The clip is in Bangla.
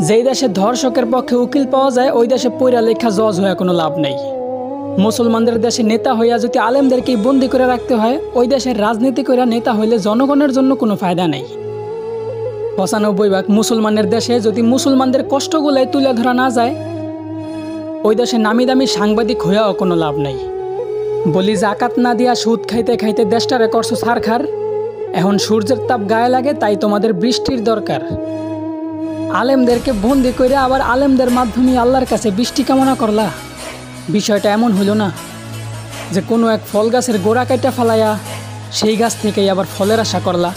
যেই দেশে ধর্ষকের পক্ষে উকিল পাওয়া যায় ওই দেশে পইরা লেখা জজ হয়ে কোনো লাভ নেই। মুসলমানদের দেশে নেতা হইয়া যদি আলেমদেরকেই বন্দি করে রাখতে হয়, ওই দেশের রাজনীতি করে নেতা হইলে জনগণের জন্য কোনো ফায়দা নেই। ৯৫% মুসলমানের দেশে যদি মুসলমানদের কষ্টগুলাই তুলে ধরা না যায়, ওই দেশে নামি দামি সাংবাদিক হইয়াও কোনো লাভ নেই। বলি জাকাত না দিয়া সুদ খাইতে খাইতে দেশটারে করছো ছারখার। এখন সূর্যের তাপ গায়ে লাগে, তাই তোমাদের বৃষ্টির দরকার। আলেমদেরকে বন্দি করে আবার আলেমদের মাধ্যমে আল্লাহর কাছে বৃষ্টি কামনা করলা। বিষয়টা এমন হইল না যে কোনো এক ফল গাছের গোড়া কাইটা ফালাইয়া সেই গাছ থেকেই আবার ফলের আশা করলা।